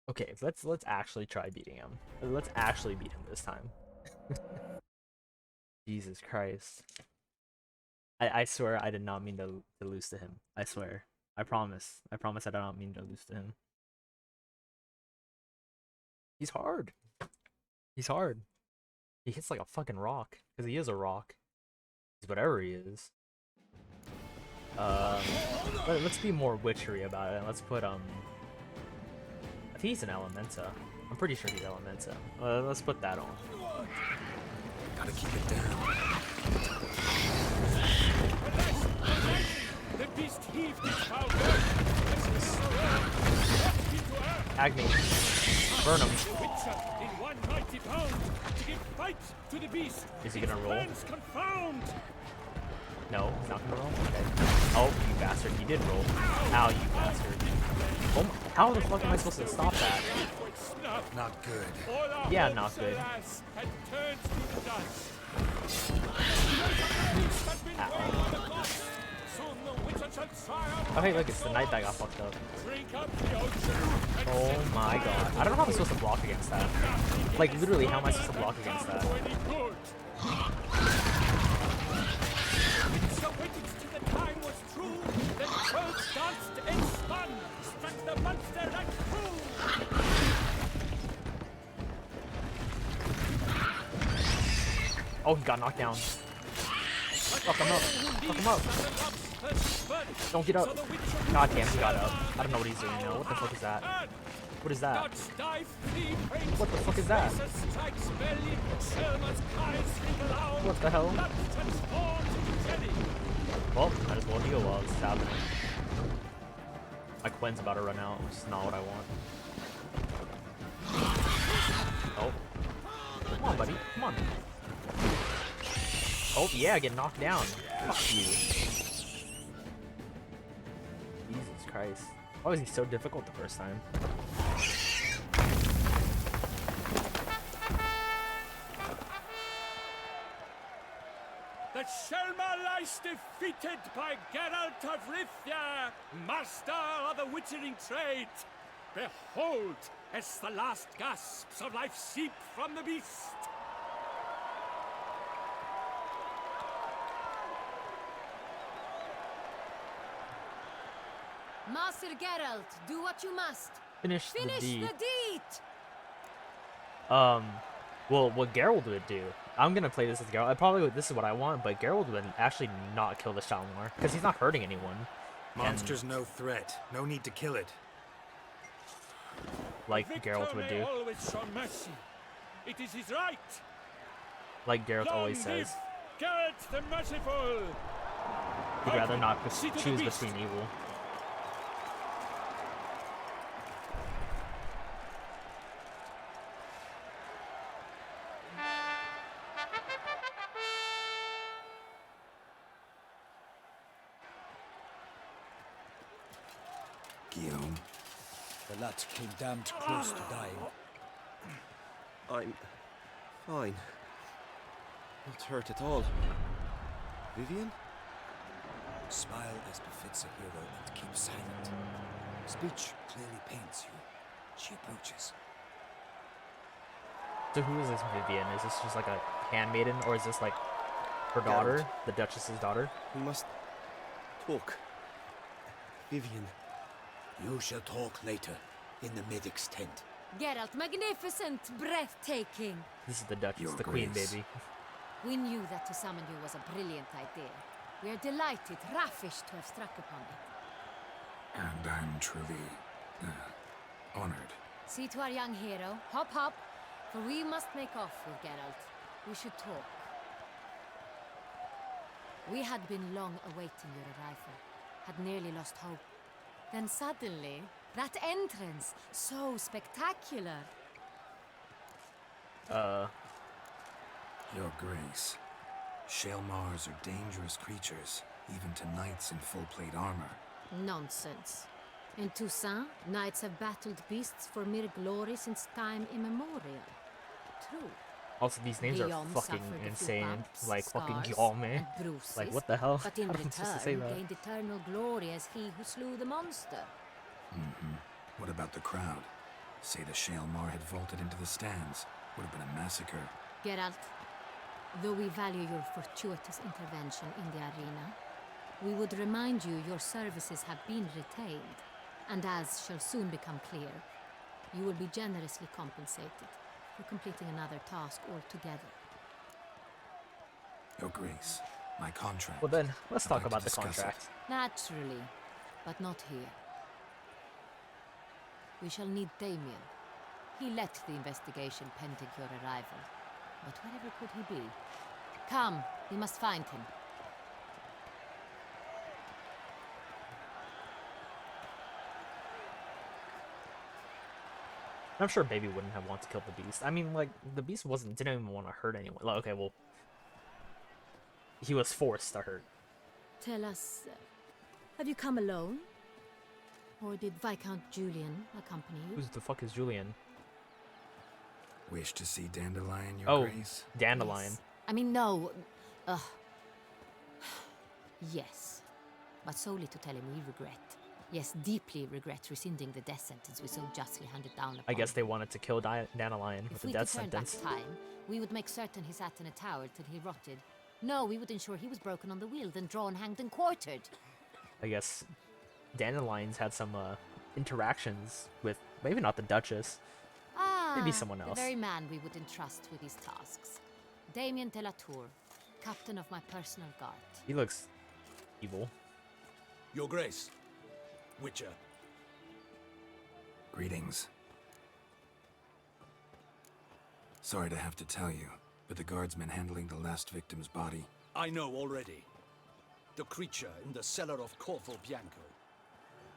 Okay, let's actually try beating him. Let's actually beat him this time. Jesus Christ. I swear I did not mean to lose to him. I swear. I promise. I promise I did not mean to lose to him. He's hard. He's hard. He hits like a fucking rock. Because he is a rock. He's whatever he is. Let's be more witchery about it. Let's put I think he's an Elementa. I'm pretty sure he's Elementa. Let's put that on. Gotta keep it down. The beast heaved its power. Agni. Burn him. The Witcher in one mighty bound to give fight to the beast. Is he gonna roll? Friends confound. No, he's not gonna roll? Okay. Oh, you bastard. He did roll. Ow, you bastard. Oh my, how the fuck am I supposed to stop that? Not good. Yeah, not good. Oh hey, look, it's the knight that got fucked up. Oh my god. I don't know how I'm supposed to block against that. Like, literally, how am I supposed to block against that? Oh, he got knocked down. Fuck him up. Fuck him up. Don't get up. God damn, he got up. I don't know what he's doing now. What the fuck is that? What is that? What the fuck is that? What the hell? Well, might as well heal while this is happening. My Quen's about to run out, which is not what I want. Oh. Come on, buddy. Come on. Oh, yeah, get knocked down. Fuck you. Jesus Christ. Why was he so difficult the first time? The Shelma lies defeated by Geralt of Rivia, master of the witchering trade. Behold, as the last gasps of life seep from the beast. Master Geralt, do what you must. Finish the deed. the deed! Well, what Geralt would do, I'm gonna play this as Geralt. This is what I want, but Geralt would actually not kill the Shalimar, because he's not hurting anyone. Monster's no threat. No need to kill it. Like Geralt would do. Always show mercy. It is his right. Like Geralt always Long live says. Geralt the Merciful. He'd rather not See to the choose beast. between evil. Guillaume. The lad came damned close to dying. I'm fine. Not hurt at all. Vivian? Smile as befits a hero and keep silent. Speech clearly paints you. She approaches. So who is this Vivian? Is this just like a handmaiden, or is this like her daughter, the Duchess's daughter? We must talk. Vivian. You shall talk later, in the medic's tent. Geralt, magnificent, breathtaking. This is the Duchess, Your the queen, Grace. baby. We knew that to summon you was a brilliant idea. We are delighted, ravished to have struck upon it. And I'm truly honored. See to our young hero. Hop, hop. For we must make off with Geralt. We should talk. We had been long awaiting your arrival. Had nearly lost hope. Then suddenly, that entrance, so spectacular. Your Grace. Shalimars are dangerous creatures, even to knights in full plate armor. Nonsense. In Toussaint, knights have battled beasts for mere glory since time immemorial. True. Also, these names are Guillaume fucking suffered a few insane. bumps, Like, fucking scars, Guillaume. and bruises, Like, what the hell? But in How am I supposed to say return, that? gained eternal glory as he who slew the monster. What about the crowd? Say the Shaelmar had vaulted into the stands. Would have been a massacre. Geralt, though we value your fortuitous intervention in the arena, we would remind you your services have been retained, and as shall soon become clear, you will be generously compensated for completing another task altogether. Your Grace, my contract. Well then, let's I'd talk like to about the discuss it. contract. Naturally, but not here. We shall need Damien. He led the investigation pending your arrival. But wherever could he be? Come, we must find him. I'm sure Baby wouldn't have wanted to kill the beast. I mean, like, the beast didn't even want to hurt anyone. Like, okay, well, he was forced to hurt. Tell us, have you come alone? Or did Viscount Julian accompany you? Who's the fuck is Julian? Wish to see Dandelion, Your Oh, Grace? Dandelion. Yes. I mean, no. Yes. But solely to tell him we regret. Yes, deeply regret rescinding the death sentence we so justly handed down upon I guess they wanted to kill Dandelion with If the we death could turn sentence. back time, we would make certain he sat in a tower till he rotted. No, we would ensure he was broken on the wheel, then drawn, hanged, and quartered. I guess Dandelion's had some interactions with maybe not the Duchess. Maybe someone else. The very man we would entrust with these tasks. Damien de la Tour, captain of my personal guard. He looks evil. Your Grace. Witcher. Greetings. Sorry to have to tell you, but the guardsman handling the last victim's body. I know already. The creature in the cellar of Corvo Bianco.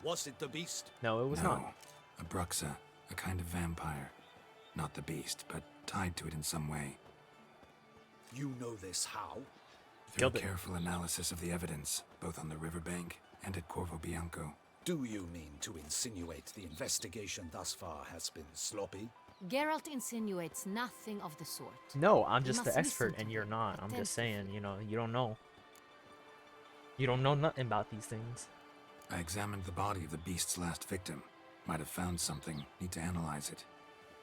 Was it the beast? No, it was No, not. a Bruxa, a kind of vampire. Not the beast, but tied to it in some way. You know this how? Through Killed it. careful analysis of the evidence, both on the riverbank and at Corvo Bianco. Do you mean to insinuate the investigation thus far has been sloppy? Geralt insinuates nothing of the sort. No, I'm You just the must expert listen to and you're me not. I'm just saying, attentively. you don't know. You don't know nothing about these things. I examined the body of the beast's last victim. Might have found something. Need to analyze it.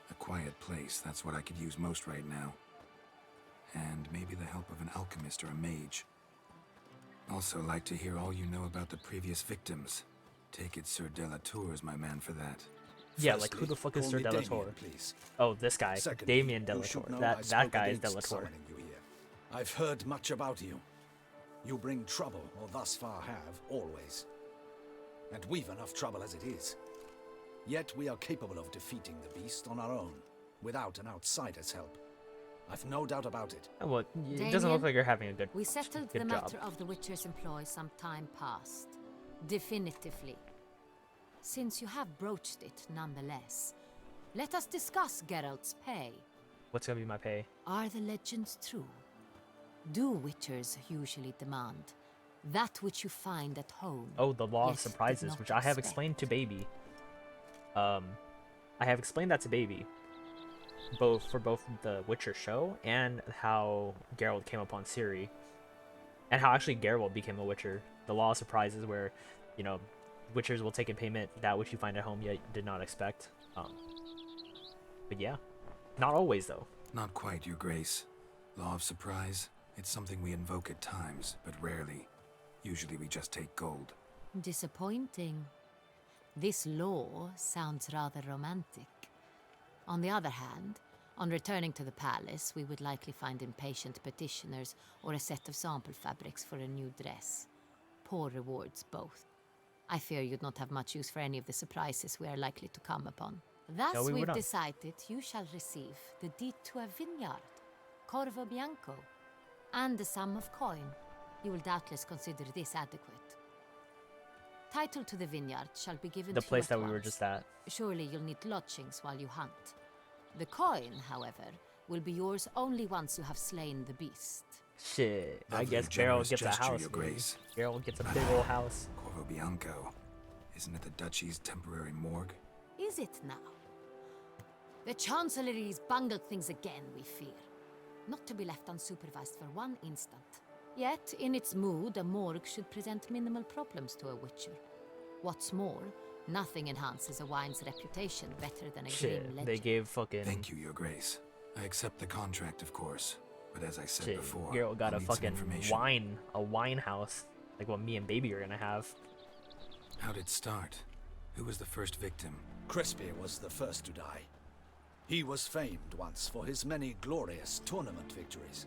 A quiet place, that's what I could use most right now. And maybe the help of an alchemist or a mage. Also like to hear all you know about the previous victims. Take it Sir Delatour is my man for that. Yeah, like who the fuck is Call Sir me Damien, Delatour? please. Oh, this guy, Secondly, Damien you should Delatour. know I That spoke guy is against Delatour. summoning you here. I've heard much about you. You bring trouble, or thus far have, always. And we've enough trouble as it is. Yet we are capable of defeating the beast on our own, without an outsider's help. I've no doubt about it. Oh, well, it doesn't look Damien, like you're having a good, We settled good the job. matter of the Witcher's employ some time past. Definitively. Since you have broached it nonetheless, let us discuss Geralt's pay. What's gonna be my pay? Are the legends true? Do Witchers usually demand that which you find at home? Oh, the law of yet did surprises, not which I have expect? explained to Baby. I have explained that to Baby, both the Witcher show and how Geralt came upon Ciri, and how actually Geralt became a Witcher. The law of surprises, where, you know, Witchers will take in payment that which you find at home yet did not expect. But yeah, not always though. Not quite, Your Grace. Law of surprise, it's something we invoke at times, but rarely. Usually we just take gold. Disappointing. This law sounds rather romantic. On the other hand, on returning to the palace, we would likely find impatient petitioners or a set of sample fabrics for a new dress. Poor rewards, both. I fear you'd not have much use for any of the surprises we are likely to come upon. Thus, No, we would we've not. decided you shall receive the deed to a vineyard, Corvo Bianco, and the sum of coin. You will doubtless consider this adequate. Title to the vineyard shall be given The to you place at that we were once. just at. Surely you'll need lodgings while you hunt. The coin, however, will be yours only once you have slain the beast. Shit, I Lovely, guess generous Geralt gets a gesture, house. Your dude. Grace. Geralt gets a big old house. Corvo Bianco. Isn't it the Duchy's temporary morgue? Is it now? The Chancellery's bungled things again, we fear. Not to be left unsupervised for one instant. Yet, in its mood, a morgue should present minimal problems to a Witcher. What's more, Nothing enhances a wine's reputation better than a Shit, grim legend. they gave fucking Thank you, Your Grace. I accept the contract, of course. But as I said shit. before, Geralt got I'll a need some fucking information. wine house, like what me and Baby are gonna have. How'd it start? Who was the first victim? Crespi was the first to die. He was famed once for his many glorious tournament victories.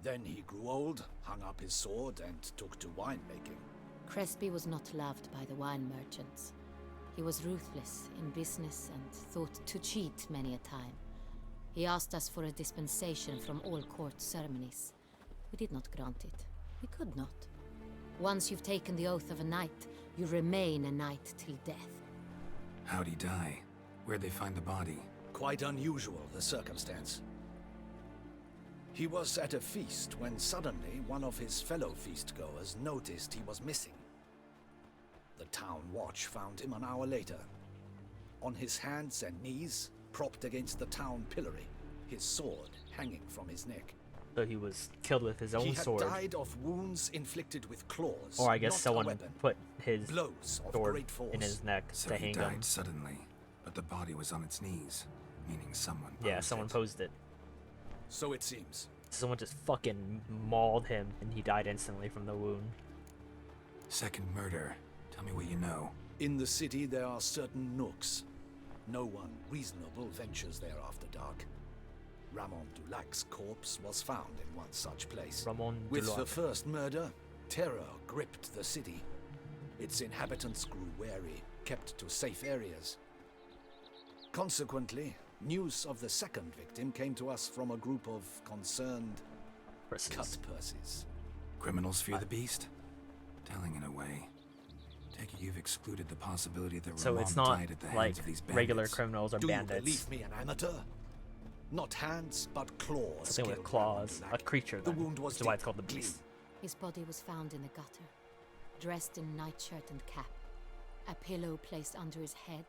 Then he grew old, hung up his sword, and took to winemaking. Crespi was not loved by the wine merchants. He was ruthless in business and thought to cheat many a time. He asked us for a dispensation from all court ceremonies. We did not grant it. We could not. Once you've taken the oath of a knight, you remain a knight till death. How'd he die? Where'd they find the body? Quite unusual, the circumstance. He was at a feast when suddenly one of his fellow feastgoers noticed he was missing. The town watch found him an hour later. On his hands and knees, propped against the town pillory, his sword hanging from his neck. So he was killed with his own He had sword. died of wounds inflicted with claws, Or I guess not a someone weapon. put his Blows of sword great force. in his neck So to he hang died him. suddenly, but the body was on its knees, meaning someone Yeah, posed someone it. posed it. So it seems. Someone just fucking mauled him and he died instantly from the wound. Second murder. Tell me what you know. In the city there are certain nooks. No one reasonable ventures there after dark. Ramon Dulac's corpse was found in one such place. Ramon With the Dulac. first murder, terror gripped the city. Its inhabitants grew wary, kept to safe areas. Consequently, news of the second victim came to us from a group of concerned Persons. cut purses. Criminals fear the beast? Telling in a way. Take it you've excluded the possibility that So Ramon it's not died at the like hands of these bandits. regular criminals or Do bandits. you believe me, an amateur? Not hands, but claws. Something with killed claws. Ramon A Dulac. creature The then, wound was which is why it's deep, called the clean. beast. His body was found in the gutter, dressed in nightshirt and cap, a pillow placed under his head,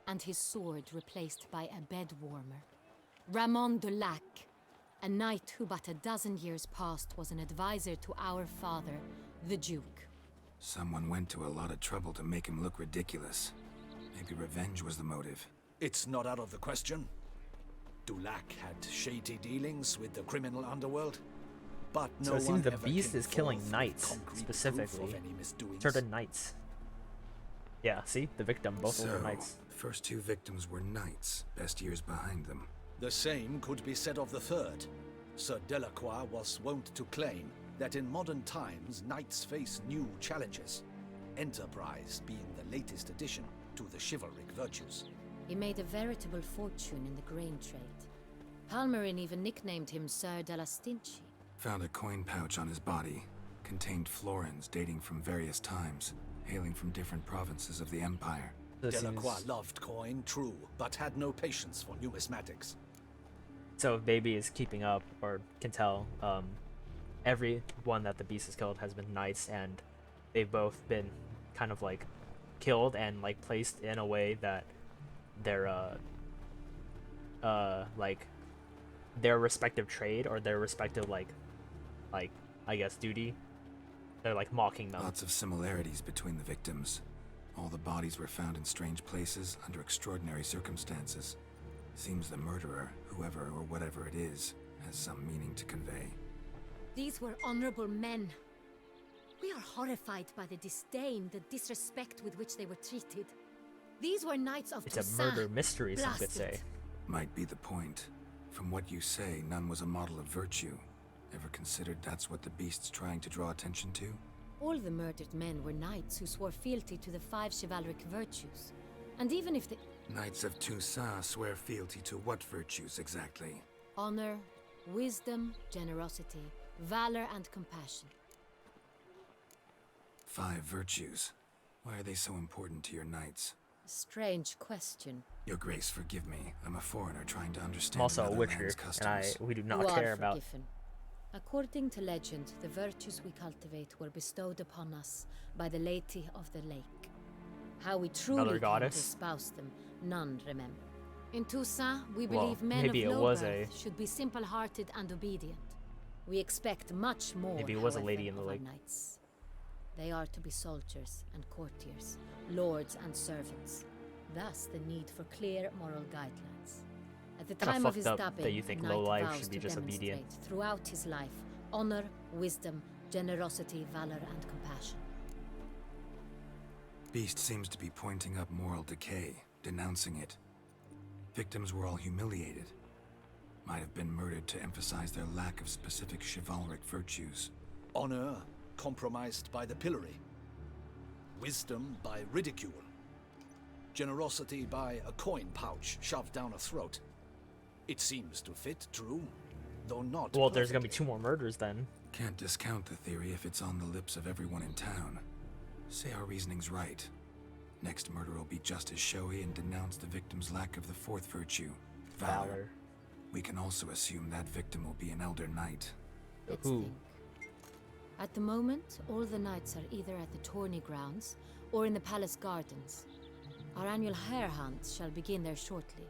and his sword replaced by a bed warmer. Ramon Dulac, a knight who but a dozen years past was an advisor to our father, the Duke. Someone went to a lot of trouble to make him look ridiculous. Maybe revenge was the motive. It's not out of the question. Dulac had shady dealings with the criminal underworld, but no So it seems one the ever beast came is killing forth with knights, concrete proof specifically. of any misdoings. Certain knights. Yeah, see? The victim, both So, were knights. the first two victims were knights, best years behind them. The same could be said of the third. Sir Delacroix was wont to claim that in modern times knights face new challenges, enterprise being the latest addition to the chivalric virtues. He made a veritable fortune in the grain trade. Palmerin even nicknamed him Sir de la Stinchi. Found a coin pouch on his body. Contained florins dating from various times, hailing from different provinces of the Empire. So, it Delacroix seems, loved coin, true, but had no patience for numismatics. so if Baby is keeping up, or can tell, every one that the beast has killed has been knights, and they've both been kind of like killed and like placed in a way that their like their respective trade or their respective like I guess duty, they're like mocking them. Lots of similarities between the victims. All the bodies were found in strange places under extraordinary circumstances. Seems the murderer, whoever or whatever it is, has some meaning to convey. These were honorable men. We are horrified by the disdain, the disrespect with which they were treated. These were knights of It's a Toussaint. murder mystery, some could Blast say. it. Might be the point. From what you say, none was a model of virtue. Ever considered that's what the beast's trying to draw attention to? All the murdered men were knights who swore fealty to the 5 chivalric virtues. And even if they... Knights of Toussaint swear fealty to what virtues exactly? honor, wisdom, generosity, valor, and compassion. 5 virtues. Why are they so important to your knights? A strange question. Your Grace, forgive me. I'm a foreigner trying to understand I'm also a another Witcher, land's and customs. we do You not are care about. forgiven. According to legend, the virtues we cultivate were bestowed upon us by the Lady of the Lake. How we truly Another came to goddess? espouse them, none remember. In Toussaint, we Well, believe men maybe of it low was birth should be simple-hearted and obedient. We expect much more, Maybe it was a however, lady in the of our lake. knights. They are to be soldiers and courtiers, lords and servants. Thus the need for clear moral guidelines. At the Kinda time of his fucked up stabbing, that you think the knight lowlife vows should be to just obedient. demonstrate throughout his life honor, wisdom, generosity, valor, and compassion. Beast seems to be pointing up moral decay, denouncing it. Victims were all humiliated. Might have been murdered to emphasize their lack of specific chivalric virtues. Honor compromised by the pillory. Wisdom by ridicule. Generosity by a coin pouch shoved down a throat. It seems to fit, true, though not Well, there's gonna be perfectly. 2 more murders then. Can't discount the theory if it's on the lips of everyone in town. Say our reasoning's right. Next murder will be just as showy and denounce the victim's lack of the 4th virtue, valor. We can also assume that victim will be an elder knight. Let's Who? think. At the moment, all the knights are either at the tourney grounds or in the palace gardens. Our annual hare hunt shall begin there shortly.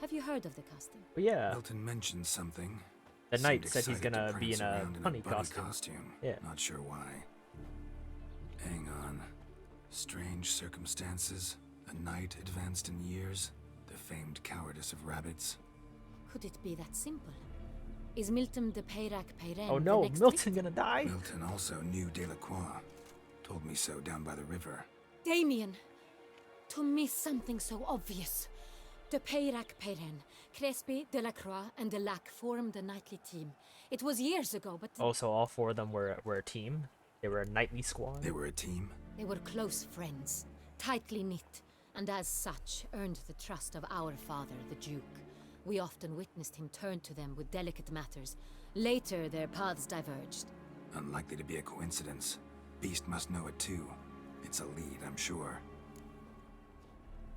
Have you heard of the custom? But yeah, Milton mentioned something. the knight Seemed said he's excited to gonna be prance in a around bunny bunny costume. Yeah. Not sure why. Hang on. Strange circumstances. A knight advanced in years. The famed cowardice of rabbits. Could it be that simple? Is Milton de Peyrac Peyren Oh the no, next Milton victim? gonna die? Milton also knew Delacroix. Told me so down by the river. Damien! To miss something so obvious. De Peyrac Peyren, Crespi, Delacroix, and Delac formed a knightly team. It was years ago, but Also, all 4 of them were a team. They were a knightly squad. They were a team. they were close friends, tightly knit, and as such earned the trust of our father, the Duke. We often witnessed him turn to them with delicate matters. Later, their paths diverged. Unlikely to be a coincidence. Beast must know it too. It's a lead, I'm sure.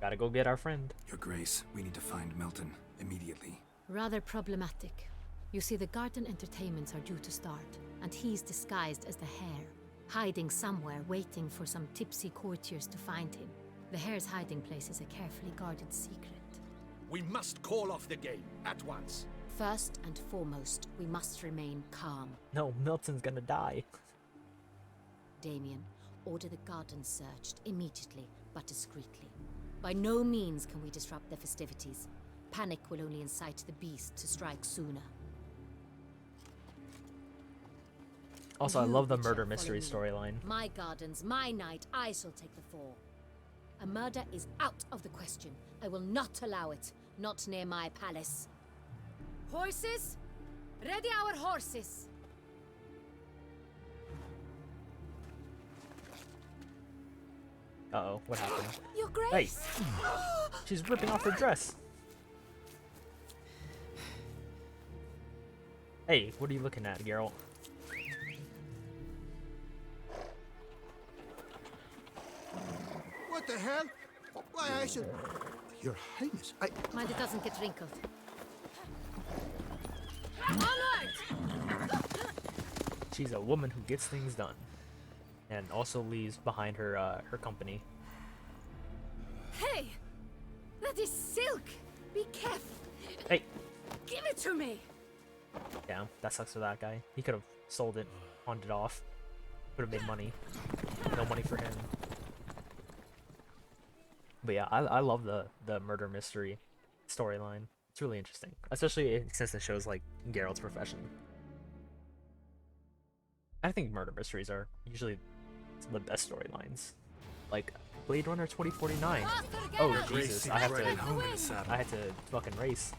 Gotta go get our friend. Your Grace, we need to find Milton immediately. Rather problematic. You see, the garden entertainments are due to start, and he's disguised as the hare, hiding somewhere, waiting for some tipsy courtiers to find him. The hare's hiding place is a carefully guarded secret. We must call off the game at once. First and foremost, we must remain calm. No, Milton's gonna die. Damien, order the garden searched immediately, but discreetly. By no means can we disrupt the festivities. Panic will only incite the beast to strike sooner. Also, I You, love the Witcher, murder follow mystery me. storyline. My gardens, my night, I shall take the fall. A murder is out of the question. I will not allow it. Not near my palace. Horses? Ready our horses! Uh-oh, what happened? Your Grace! Hey! She's ripping off her dress! Hey, what are you looking at, Geralt? What the hell? Why, I should... Your Highness, Mind it doesn't get wrinkled. Onward! She's a woman who gets things done. And also leaves behind her, her company. Hey! That is silk! Be careful! Hey! Give it to me! Yeah, that sucks for that guy. He could have sold it, pawned it off. Would have made money. No money for him. But yeah, I love the murder mystery storyline. It's really interesting. Especially since it shows, like, Geralt's profession. I think murder mysteries are usually some of the best storylines. Like, Blade Runner 2049. Oh, Jesus, I have to fucking race.